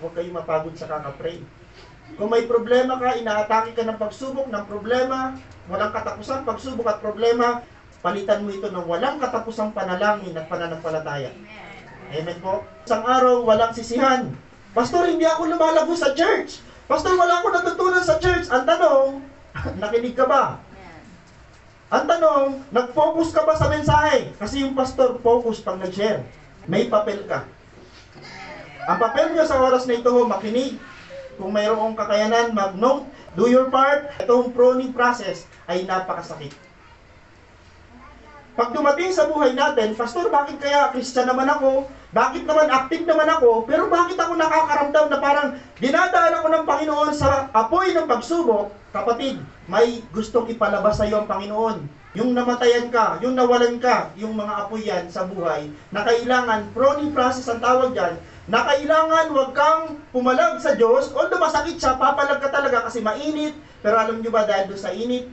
Huwag kayong mapagod sa kakapray. Kung may problema ka, inaatake ka ng pagsubok, ng problema, walang katapusan, pagsubok at problema, palitan mo ito ng walang katapusang panalangin at pananampalataya. Amen po. Isang araw, walang sisihan. Pastor, hindi ako lumalago sa church. Pastor, wala akong natutunan sa church. Ang tanong, nakinig ka ba? Ang tanong, nag-focus ka ba sa mensahe? Kasi yung pastor, focus pag nag-share. May papel ka. Ang papel nyo sa oras na ito, makinig. Kung mayroong kakayanan, mag-note, do your part. Itong pruning process ay napakasakit. Pag dumating sa buhay natin, Pastor, bakit kaya Christian naman ako? Bakit naman active naman ako? Pero bakit ako nakakaramdam na parang dinadaan ako ng Panginoon sa apoy ng pagsubok? Kapatid, may gustong ipalabas sa iyo ang Panginoon. Yung namatayan ka, yung nawalan ka, yung mga apoy yan sa buhay, na kailangan, pruning process ang tawag dyan, na kailangan huwag kang pumalag sa Diyos, although masakit siya, papalag ka talaga kasi mainit, pero alam nyo ba dahil doon sa init,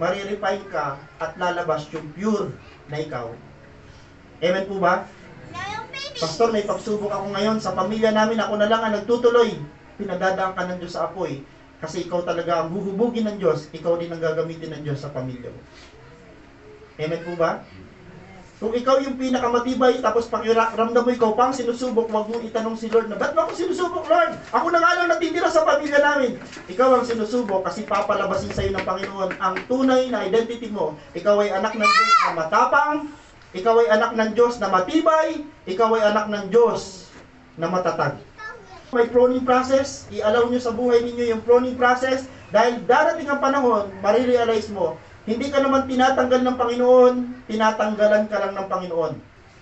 marirefine ka at lalabas yung pure na ikaw. Amen po ba? Pastor, may pagsubok ako ngayon sa pamilya namin, ako na lang ang nagtutuloy. Pinadadaan ka ng Diyos sa apoy. Kasi ikaw talaga ang huhubugin ng Diyos, ikaw din ang gagamitin ng Diyos sa pamilya mo. Amen po ba? Kung ikaw yung pinakamatibay, tapos pakiramdam mo ikaw pang sinusubok, huwag mong itanong si Lord na, ba't mo ako sinusubok, Lord? Ako na nga lang natitira sa pamilya namin. Ikaw ang sinusubok kasi papalabasin sa iyo ng Panginoon ang tunay na identity mo. Ikaw ay anak ng Diyos na matapang, ikaw ay anak ng Diyos na matibay, ikaw ay anak ng Diyos na matatag. May pruning process, i-allow nyo sa buhay ninyo yung pruning process dahil darating ang panahon, marirealize mo, hindi ka naman tinatanggal ng Panginoon, tinatanggalan ka lang ng Panginoon.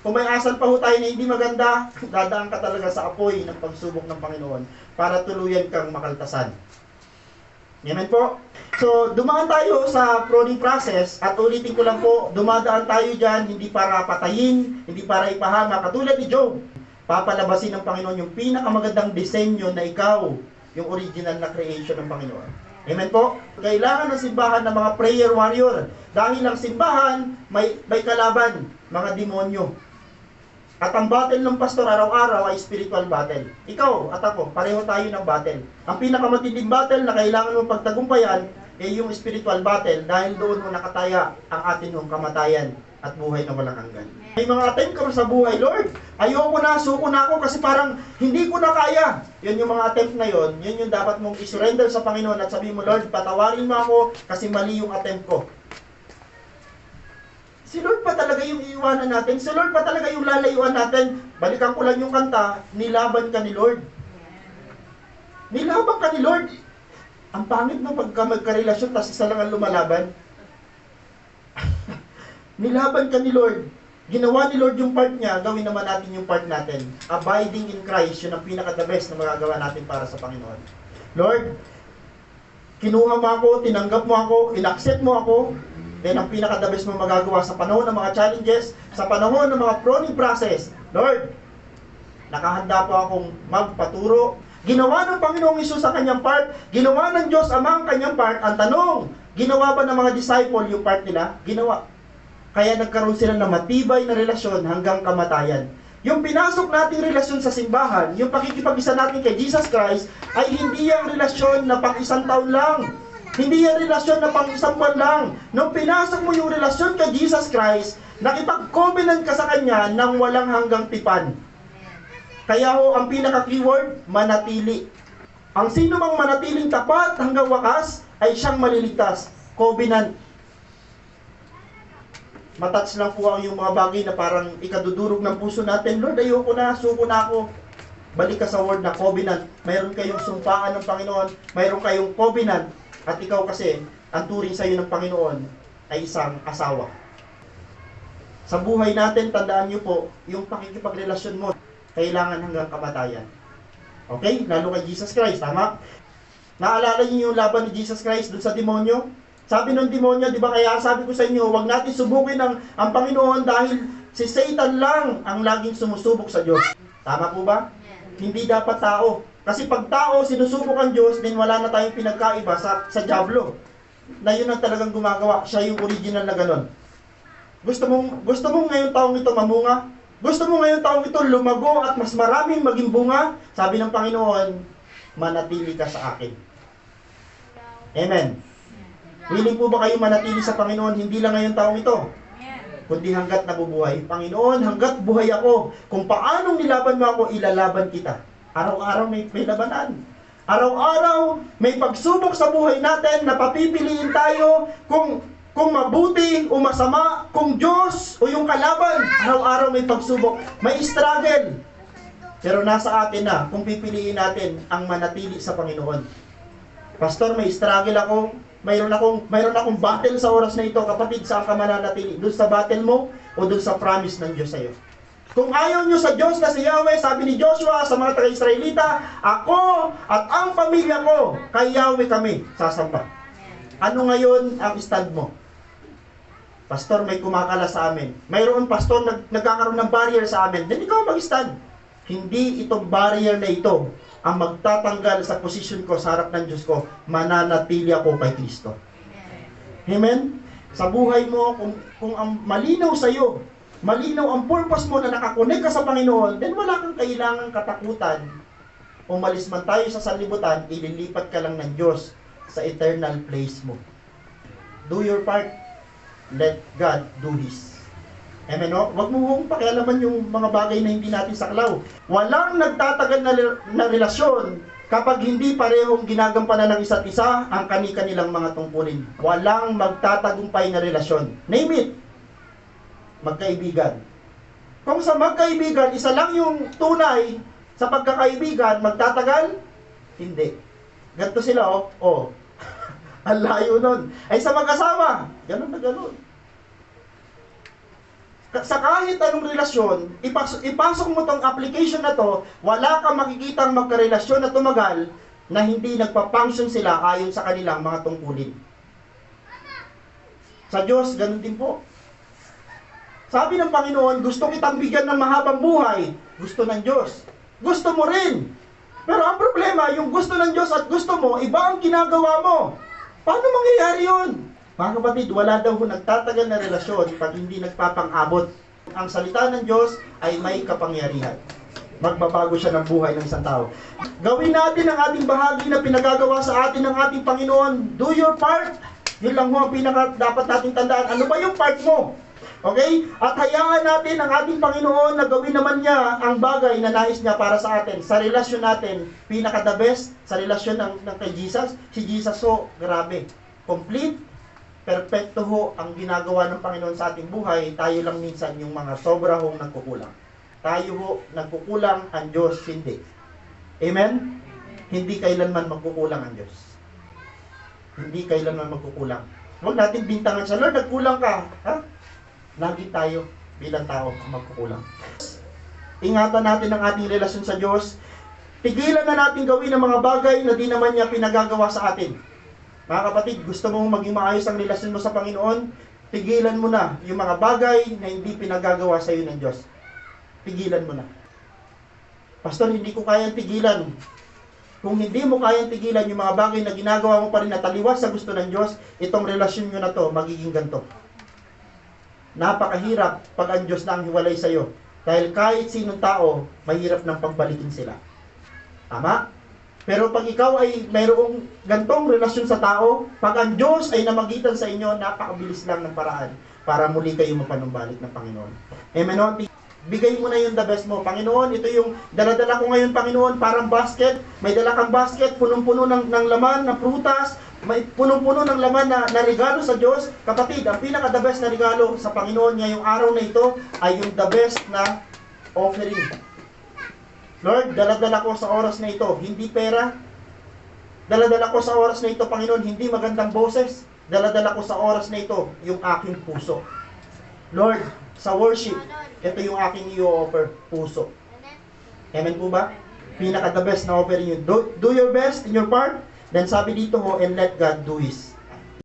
Kung may asal pa ho tayo na hindi maganda, dadaan ka talaga sa apoy ng pagsubok ng Panginoon para tuluyan kang makaltasan. Amen po? So, dumaan tayo sa pruning process at ulitin ko lang po, dumadaan tayo dyan hindi para patayin, hindi para ipahama, katulad ni Job. Papalabasin ng Panginoon yung pinakamagandang disenyo na ikaw, yung original na creation ng Panginoon. Amen po? Kailangan ng simbahan ng mga prayer warrior. Dahil ang simbahan, may kalaban, mga demonyo. At ang battle ng pastor araw-araw ay spiritual battle. Ikaw at ako, pareho tayo ng battle. Ang pinakamatinding battle na kailangan mong pagtagumpayan ay yung spiritual battle dahil doon mo nakataya ang atin yung kamatayan at buhay na walang hanggan. May mga attempt ko sa buhay, Lord, ayoko na, suko na ako kasi parang hindi ko na kaya. Yun yung mga attempt na yun yung dapat mong isurrender sa Panginoon at sabihin mo, Lord, patawarin mo ako kasi mali yung attempt ko. Si Lord pa talaga yung iiwanan natin, si Lord pa talaga yung lalayuan natin. Balikan ko lang yung kanta, nilaban ka ni Lord. Nilaban ka ni Lord. Ang pangit na pagka magkarelasyon, tapos isa lang ang lumalaban. Nilaban ka ni Lord. Ginawa ni Lord yung part niya, gawin naman natin yung part natin. Abiding in Christ, yun ang pinaka-the best na magagawa natin para sa Panginoon. Lord, kinuha mo ako, tinanggap mo ako, in-accept mo ako, then ang pinaka-the best mo magagawa sa panahon ng mga challenges, sa panahon ng mga pruning process. Lord, nakahanda po akong magpaturo. Ginawa ng Panginoong Hesus sa kanyang part, ginawa ng Diyos Ama ang kanyang part. Ang tanong, ginawa ba ng mga disciple yung part nila? Ginawa. Kaya nagkaroon sila ng matibay na relasyon hanggang kamatayan. Yung pinasok nating relasyon sa simbahan, yung pakikipag-isa natin kay Jesus Christ, ay hindi yung relasyon na pang isang taon lang. Hindi yung relasyon na pang isang buwan lang. Nung pinasok mo yung relasyon kay Jesus Christ, nakipag-covenant ka sa Kanya nang walang hanggang tipan. Kaya ho, ang pinaka-keyword, manatili. Ang sino mang manatiling tapat hanggang wakas, ay siyang maliligtas. Covenant. Matouch lang po ang yung mga bagay na parang ikadudurog ng puso natin. Lord, ayoko na, suko na ako. Balik ka sa word na covenant. Mayroon kayong sumpaan ng Panginoon. Mayroon kayong covenant. At ikaw kasi, ang turing sa iyo ng Panginoon ay isang asawa. Sa buhay natin, tandaan niyo po, yung pakikipagrelasyon mo, kailangan hanggang kamatayan. Okay? Lalo kay Jesus Christ, tama? Naalala niyo yung laban ni Jesus Christ dun sa demonyo? Sabi ng demonyo, di ba kaya sabi ko sa inyo, huwag natin subukin ang Panginoon dahil si Satan lang ang laging sumusubok sa Diyos. Tama po ba? Hindi dapat tao. Kasi pag tao sinusubok ang Diyos, din wala na tayong pinagkaiba sa Diablo. Na yun ang talagang gumagawa. Siya yung original na ganon. Gusto mong ngayong taong ito mamunga? Gusto mo ngayong taong ito lumago at mas maraming maging bunga? Sabi ng Panginoon, manatili ka sa akin. Amen. Willing po ba kayo manatili sa Panginoon, hindi lang ngayong taong ito, kundi hanggat nabubuhay? Panginoon, hanggat buhay ako, kung paanong nilaban mo ako, ilalaban kita. Araw-araw may labanan. Araw-araw may pagsubok sa buhay natin na papipiliin tayo kung mabuti o masama, kung Diyos o yung kalaban. Araw-araw may pagsubok, may struggle. Pero nasa atin na kung pipiliin natin ang manatili sa Panginoon. Pastor, may struggle ako. Mayroon akong battle sa oras na ito. Kapatid, saan ka mananatili? Doon sa battle mo o doon sa promise ng Diyos sa iyo? Kung ayaw nyo sa Diyos na si Yahweh, sabi ni Joshua sa mga taga-Israelita, ako at ang pamilya ko, kay Yahweh kami sasamba. Ano ngayon ang stand mo? Pastor, may kumakala sa amin. Mayroon, pastor, nagkakaroon ng barrier sa amin. Then ikaw mag-stand. Hindi itong barrier na ito ang magtatanggal sa posisyon ko sa harap ng Diyos ko. Mananatili ako kay Kristo. Amen? Sa buhay mo, kung ang malinaw sa iyo, malinaw ang purpose mo na nakakonek ka sa Panginoon, then wala kang kailangang katakutan. Umalis man tayo sa sanlibutan, ililipat ka lang ng Diyos sa eternal place mo. Do your part. Let God do His. Amen, no? Huwag mo hong pakialaman yung mga bagay na hindi natin saklaw. Walang nagtatagal na relasyon kapag hindi parehong ginagampanan ng isa't isa ang kani-kanilang mga tungkulin. Walang magtatagumpay na relasyon. Name it. Magkaibigan. Kung sa magkaibigan, isa lang yung tunay sa pagkakaibigan, magtatagal? Hindi. Ganito sila, oh. Ang layo nun. Ay sa mag-asawa, ganun na ganun. Sa kahit anong relasyon, ipasok mo tong application na to, wala kang makikitang magkarelasyon na tumagal na hindi nagpa-function sila ayon sa kanilang mga tungkulin. Sa Diyos, ganun din po. Sabi ng Panginoon, gusto kitang bigyan ng mahabang buhay. Gusto ng Diyos. Gusto mo rin. Pero ang problema, yung gusto ng Diyos at gusto mo, iba ang ginagawa mo. Paano mangyayari yun? Mga kapatid, wala daw nagtatagal na relasyon pag hindi nagpapang-abot. Ang salita ng Diyos ay may kapangyarihan. Magbabago siya ng buhay ng isang tao. Gawin natin ang ating bahagi na pinagagawa sa atin ng ating Panginoon. Do your part. Yun lang ho ang dapat nating tandaan. Ano ba yung part mo? Okay? At hayaan natin ang ating Panginoon na gawin naman niya ang bagay na nais niya para sa atin. Sa relasyon natin, pinaka-the best sa relasyon ng kay Jesus. Si Jesus ho, grabe. Complete, perfecto ho ang ginagawa ng Panginoon sa ating buhay. Tayo lang minsan yung mga sobra hong nagkukulang. Tayo ho, nagkukulang, ang Diyos hindi. Amen? Hindi kailanman magkukulang ang Diyos. Hindi kailanman magkukulang. Huwag natin bintangan siya, Lord, nagkulang ka. Ha? Lagi tayo bilang tao magkukulang. Ingatan natin ang ating relasyon sa Diyos. Tigilan na natin gawin ang mga bagay na di naman niya pinagagawa sa atin. Mga kapatid, gusto mong maging maayos ang relasyon mo sa Panginoon, tigilan mo na yung mga bagay na hindi pinagagawa sa iyo ng Diyos. Tigilan mo na. Pastor, hindi ko kayang tigilan. Kung hindi mo kayang tigilan yung mga bagay na ginagawa mo pa rin na taliwas sa gusto ng Diyos, itong relasyon nyo na to, magiging ganito. Napakahirap pag ang Diyos na ang hiwalay sa iyo. Dahil kahit sinong tao, mahirap nang pagbalikin sila. Tama? Pero pag ikaw ay mayroong gantong relasyon sa tao, pag ang Diyos ay namagitan sa inyo, napakabilis lang ng paraan para muli kayo mapanumbalik ng Panginoon. Amen. Bigay mo na yung the best mo. Panginoon, ito yung daladala ko ngayon, Panginoon, parang basket. May dala kang basket, punong-puno ng laman, ng prutas, may punong-puno ng laman na regalo sa Diyos. Kapatid, ang pinaka-the best na regalo sa Panginoon ngayong araw na ito ay yung the best na offering. Lord, daladala ko sa oras na ito, hindi pera. Daladala ko sa oras na ito, Panginoon, hindi magandang boses. Daladala ko sa oras na ito, yung aking puso. Lord, sa worship, ito yung aking i-offer, puso. Amen po ba? Pinaka-the best na offering yun. Do your best in your part. Then sabi dito ho, and let God do His.